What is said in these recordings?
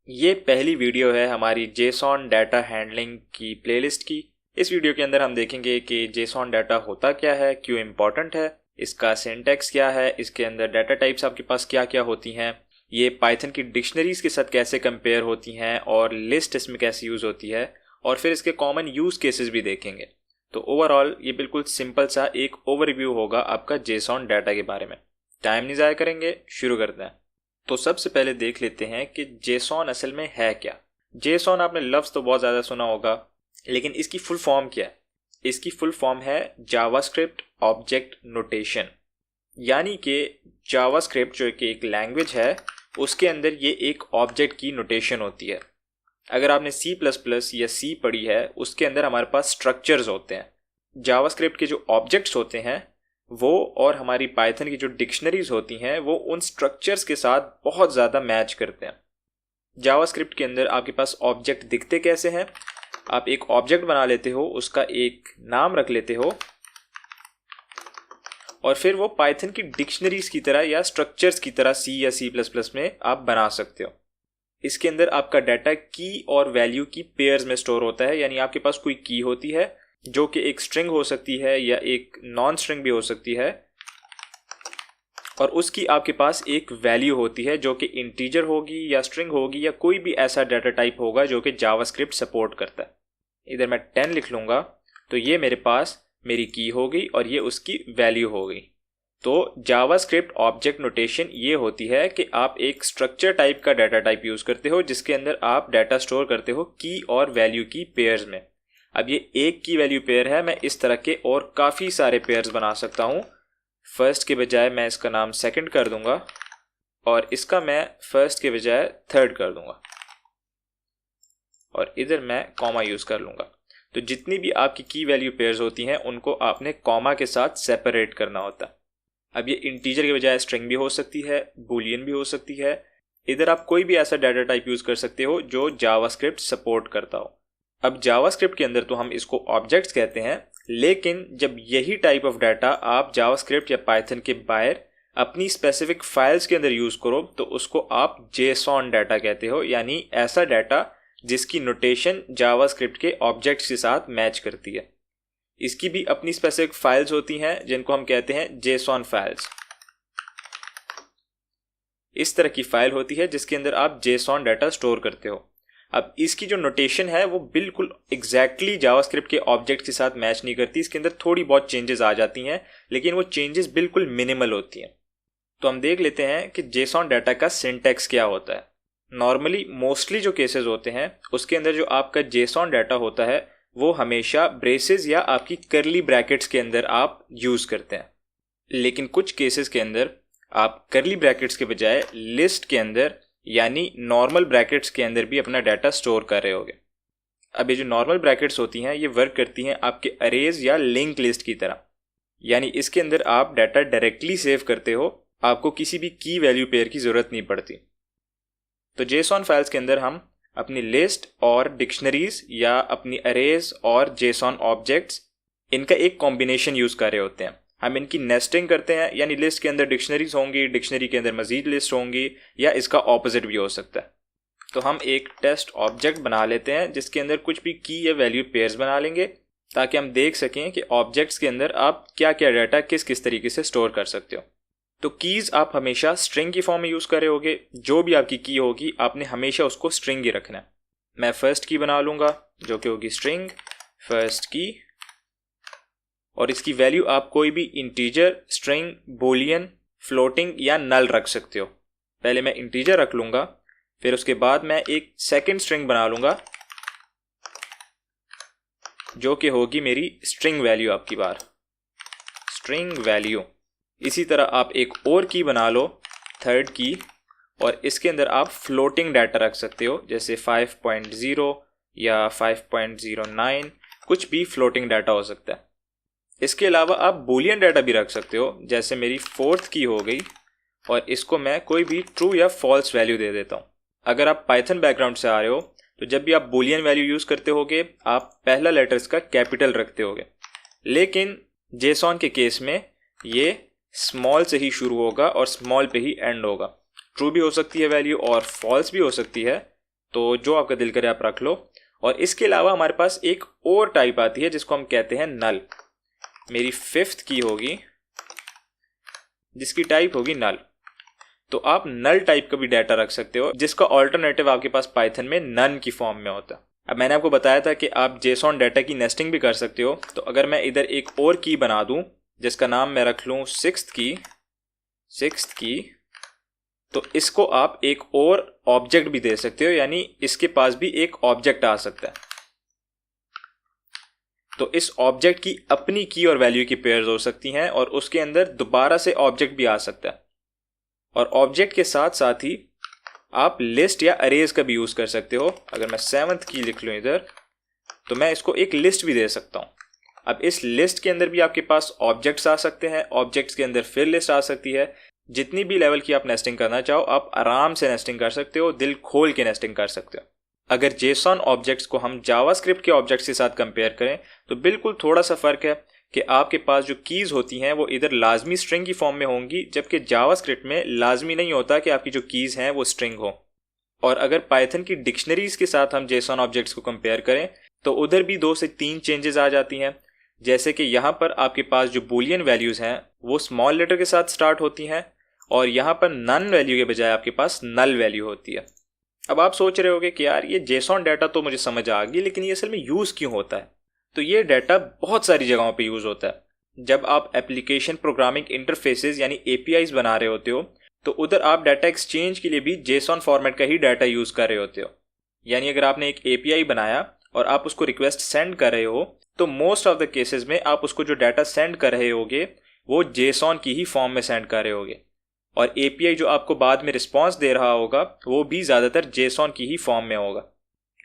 ये पहली वीडियो है हमारी जेसॉन डाटा हैंडलिंग की प्लेलिस्ट की। इस वीडियो के अंदर हम देखेंगे कि जेसॉन डाटा होता क्या है, क्यों इम्पॉर्टेंट है, इसका सिंटैक्स क्या है, इसके अंदर डाटा टाइप्स आपके पास क्या क्या होती हैं, ये पाइथन की डिक्शनरीज के साथ कैसे कंपेयर होती हैं और लिस्ट इसमें कैसे यूज़ होती है, और फिर इसके कॉमन यूज़ केसेस भी देखेंगे। तो ओवरऑल ये बिल्कुल सिंपल सा एक ओवरव्यू होगा आपका जेसॉन डाटा के बारे में। टाइम नहीं ज़ाया करेंगे, शुरू करते हैं। तो सबसे पहले देख लेते हैं कि जेसॉन असल में है क्या। जेसॉन आपने लफ्ज़ तो बहुत ज़्यादा सुना होगा, लेकिन इसकी फुल फॉर्म क्या है? इसकी फुल फॉर्म है जावास्क्रिप्ट ऑब्जेक्ट नोटेशन। यानी कि जावास्क्रिप्ट जो कि एक लैंग्वेज है, उसके अंदर ये एक ऑब्जेक्ट की नोटेशन होती है। अगर आपने C++ या C पढ़ी है, उसके अंदर हमारे पास स्ट्रक्चर्स होते हैं। जावास्क्रिप्ट के जो ऑब्जेक्ट्स होते हैं वो और हमारी पाइथन की जो डिक्शनरीज होती हैं वो उन स्ट्रक्चर्स के साथ बहुत ज़्यादा मैच करते हैं। जावास्क्रिप्ट के अंदर आपके पास ऑब्जेक्ट दिखते कैसे हैं? आप एक ऑब्जेक्ट बना लेते हो, उसका एक नाम रख लेते हो, और फिर वो पाइथन की डिक्शनरीज की तरह या स्ट्रक्चर्स की तरह C या C++ में आप बना सकते हो। इसके अंदर आपका डाटा की और वैल्यू की पेयर्स में स्टोर होता है। यानी आपके पास कोई की होती है जो कि एक स्ट्रिंग हो सकती है या एक नॉन स्ट्रिंग भी हो सकती है, और उसकी आपके पास एक वैल्यू होती है जो कि इंटीजर होगी या स्ट्रिंग होगी या कोई भी ऐसा डाटा टाइप होगा जो कि जावास्क्रिप्ट सपोर्ट करता है। इधर मैं 10 लिख लूँगा तो ये मेरे पास मेरी की होगी और ये उसकी वैल्यू होगी। तो जावास्क्रिप्ट ऑब्जेक्ट नोटेशन ये होती है कि आप एक स्ट्रक्चर टाइप का डाटा टाइप यूज़ करते हो जिसके अंदर आप डाटा स्टोर करते हो की और वैल्यू की पेयर्स में। अब ये एक की वैल्यू पेयर है, मैं इस तरह के और काफ़ी सारे पेयर्स बना सकता हूँ। फर्स्ट के बजाय मैं इसका नाम सेकंड कर दूंगा और इसका मैं फर्स्ट के बजाय थर्ड कर दूंगा, और इधर मैं कॉमा यूज़ कर लूँगा। तो जितनी भी आपकी की वैल्यू पेयर्स होती हैं उनको आपने कॉमा के साथ सेपरेट करना होता है। अब ये इंटीजर के बजाय स्ट्रिंग भी हो सकती है, बूलियन भी हो सकती है। इधर आप कोई भी ऐसा डाटा टाइप यूज़ कर सकते हो जो जावास्क्रिप्ट सपोर्ट करता हो। अब जावास्क्रिप्ट के अंदर तो हम इसको ऑब्जेक्ट्स कहते हैं, लेकिन जब यही टाइप ऑफ डाटा आप जावास्क्रिप्ट या पाइथन के बाहर अपनी स्पेसिफिक फाइल्स के अंदर यूज़ करो तो उसको आप जेसॉन डाटा कहते हो। यानी ऐसा डाटा जिसकी नोटेशन जावास्क्रिप्ट के ऑब्जेक्ट्स के साथ मैच करती है। इसकी भी अपनी स्पेसिफिक फाइल्स होती हैं जिनको हम कहते हैं जेसॉन फाइल्स। इस तरह की फाइल होती है जिसके अंदर आप जेसॉन डाटा स्टोर करते हो। अब इसकी जो नोटेशन है वो बिल्कुल एग्जैक्टली जावास्क्रिप्ट के ऑब्जेक्ट के साथ मैच नहीं करती। इसके अंदर थोड़ी बहुत चेंजेस आ जाती हैं, लेकिन वो चेंजेस बिल्कुल मिनिमल होती हैं। तो हम देख लेते हैं कि जेसॉन डाटा का सिंटैक्स क्या होता है। नॉर्मली मोस्टली जो केसेस होते हैं उसके अंदर जो आपका जेसॉन डाटा होता है वो हमेशा ब्रेसेस या आपकी करली ब्रैकेट्स के अंदर आप यूज़ करते हैं। लेकिन कुछ केसेस के अंदर आप करली ब्रैकेट्स के बजाय लिस्ट के अंदर यानी नॉर्मल ब्रैकेट्स के अंदर भी अपना डाटा स्टोर कर रहे होगे। अब ये जो नॉर्मल ब्रैकेट्स होती हैं ये वर्क करती हैं आपके अरेज या लिंक लिस्ट की तरह। यानी इसके अंदर आप डाटा डायरेक्टली सेव करते हो, आपको किसी भी की वैल्यू पेयर की ज़रूरत नहीं पड़ती। तो जेसॉन फाइल्स के अंदर हम अपनी लिस्ट और डिक्शनरीज या अपनी अरेज और जेसॉन ऑब्जेक्ट्स, इनका एक कॉम्बिनेशन यूज़ कर रहे होते हैं। हम इनकी नेस्टिंग करते हैं, यानी लिस्ट के अंदर डिक्शनरीज होंगी, डिक्शनरी के अंदर मजीद लिस्ट होंगी, या इसका ऑपोजिट भी हो सकता है। तो हम एक टेस्ट ऑब्जेक्ट बना लेते हैं जिसके अंदर कुछ भी की या वैल्यू पेयर्स बना लेंगे ताकि हम देख सकें कि ऑब्जेक्ट्स के अंदर आप क्या क्या डाटा किस किस तरीके से स्टोर कर सकते हो। तो कीज़ आप हमेशा स्ट्रिंग की फॉर्म में यूज़ कर रहे होगे। जो भी आपकी की होगी आपने हमेशा उसको स्ट्रिंग ही रखना है। मैं फर्स्ट की बना लूँगा जो कि होगी स्ट्रिंग फर्स्ट की, और इसकी वैल्यू आप कोई भी इंटीजर, स्ट्रिंग, बूलियन, फ्लोटिंग या नल रख सकते हो। पहले मैं इंटीजर रख लूँगा, फिर उसके बाद मैं एक सेकंड स्ट्रिंग बना लूँगा जो कि होगी मेरी स्ट्रिंग वैल्यू। आपकी बार स्ट्रिंग वैल्यू। इसी तरह आप एक और की बना लो, थर्ड की, और इसके अंदर आप फ्लोटिंग डाटा रख सकते हो जैसे 5.0 या 5.09, कुछ भी फ्लोटिंग डाटा हो सकता है। इसके अलावा आप बूलियन डाटा भी रख सकते हो, जैसे मेरी फोर्थ की हो गई और इसको मैं कोई भी ट्रू या फॉल्स वैल्यू दे देता हूँ। अगर आप पाइथन बैकग्राउंड से आ रहे हो तो जब भी आप बूलियन वैल्यू यूज़ करते होगे आप पहला लेटर इसका कैपिटल रखते होगे, लेकिन जेसॉन के केस में ये स्मॉल से ही शुरू होगा और स्मॉल पे ही एंड होगा। ट्रू भी हो सकती है वैल्यू और फॉल्स भी हो सकती है, तो जो आपका दिल करे आप रख लो। और इसके अलावा हमारे पास एक और टाइप आती है जिसको हम कहते हैं नल। मेरी 5th की होगी जिसकी टाइप होगी नल। तो आप नल टाइप का भी डाटा रख सकते हो जिसका ऑल्टरनेटिव आपके पास पाइथन में नन की फॉर्म में होता है। अब मैंने आपको बताया था कि आप जेसॉन डाटा की नेस्टिंग भी कर सकते हो। तो अगर मैं इधर एक और की बना दूं जिसका नाम मैं रख लूं 6th की, तो इसको आप एक और ऑब्जेक्ट भी दे सकते हो, यानी इसके पास भी एक ऑब्जेक्ट आ सकता है। तो इस ऑब्जेक्ट की अपनी की और वैल्यू की पेयर्स हो सकती हैं और उसके अंदर दोबारा से ऑब्जेक्ट भी आ सकता है। और ऑब्जेक्ट के साथ साथ ही आप लिस्ट या अरेज का भी यूज कर सकते हो। अगर मैं 7th की लिख लूं इधर, तो मैं इसको एक लिस्ट भी दे सकता हूं। अब इस लिस्ट के अंदर भी आपके पास ऑब्जेक्ट्स आ सकते हैं, ऑब्जेक्ट्स के अंदर फिर लिस्ट आ सकती है। जितनी भी लेवल की आप नेस्टिंग करना चाहो आप आराम से नेस्टिंग कर सकते हो, दिल खोल के नेस्टिंग कर सकते हो। अगर जेसॉन ऑब्जेक्ट्स को हम जावास्क्रिप्ट के ऑब्जेक्ट्स के साथ कंपेयर करें तो बिल्कुल थोड़ा सा फर्क है कि आपके पास जो कीज होती हैं वो इधर लाजमी स्ट्रिंग की फॉर्म में होंगी, जबकि जावास्क्रिप्ट में लाजमी नहीं होता कि आपकी जो कीज हैं वो स्ट्रिंग हो। और अगर पाइथन की डिक्शनरीज के साथ हम जेसॉन ऑब्जेक्ट्स को कंपेयर करें तो उधर भी 2 से 3 चेंजेस आ जाती हैं। जैसे कि यहाँ पर आपके पास जो बूलियन वैल्यूज हैं वो स्मॉल लेटर के साथ स्टार्ट होती हैं और यहाँ पर नन वैल्यू के बजाय आपके पास नल वैल्यू होती है। अब आप सोच रहे होगे कि यार ये जेसॉन डाटा तो मुझे समझ आ गई, लेकिन ये असल में यूज़ क्यों होता है? तो ये डाटा बहुत सारी जगहों पे यूज़ होता है। जब आप एप्लीकेशन प्रोग्रामिंग इंटरफेसेस यानी APIs बना रहे होते हो तो उधर आप डाटा एक्सचेंज के लिए भी जेसॉन फॉर्मेट का ही डाटा यूज़ कर रहे होते हो। यानी अगर आपने एक API बनाया और आप उसको रिक्वेस्ट सेंड कर रहे हो तो मोस्ट ऑफ द केसेस में आप उसको जो डाटा सेंड कर रहे होगे वो जेसॉन की ही फॉर्म में सेंड कर रहे होगे। और API जो आपको बाद में रिस्पॉन्स दे रहा होगा वो भी ज़्यादातर जेसॉन की ही फॉर्म में होगा।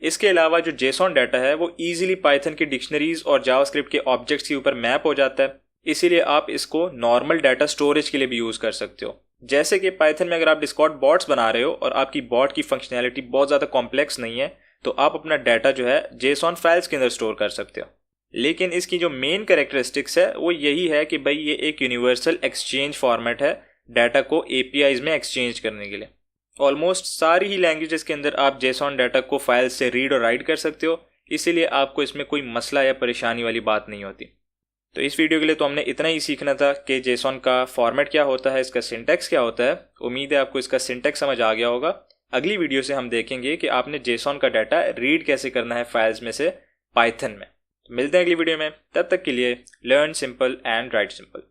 इसके अलावा जो जेसॉन डाटा है वो ईजिली पाइथन की डिक्शनरीज और जावास्क्रिप्ट के ऑब्जेक्ट्स के ऊपर मैप हो जाता है, इसीलिए आप इसको नॉर्मल डाटा स्टोरेज के लिए भी यूज़ कर सकते हो। जैसे कि पाइथन में अगर आप डिस्कॉर्ड बॉट्स बना रहे हो और आपकी बॉट की फंक्शनैलिटी बहुत ज़्यादा कॉम्प्लेक्स नहीं है तो आप अपना डाटा जो है जेसॉन फाइल्स के अंदर स्टोर कर सकते हो। लेकिन इसकी जो मेन कैरेक्टरिस्टिक्स है वो यही है कि भाई ये एक यूनिवर्सल एक्सचेंज फॉर्मेट है डाटा को APIs में एक्सचेंज करने के लिए। ऑलमोस्ट सारी ही लैंग्वेजेस के अंदर आप जेसॉन डाटा को फाइल से रीड और राइट कर सकते हो, इसीलिए आपको इसमें कोई मसला या परेशानी वाली बात नहीं होती। तो इस वीडियो के लिए तो हमने इतना ही सीखना था कि जेसॉन का फॉर्मेट क्या होता है, इसका सिंटैक्स क्या होता है। उम्मीद है आपको इसका सिंटैक्स समझ आ गया होगा। अगली वीडियो से हम देखेंगे कि आपने जेसॉन का डाटा रीड कैसे करना है फाइल्स में से पाइथन में। मिलते हैं अगली वीडियो में, तब तक के लिए learn simple and right simple.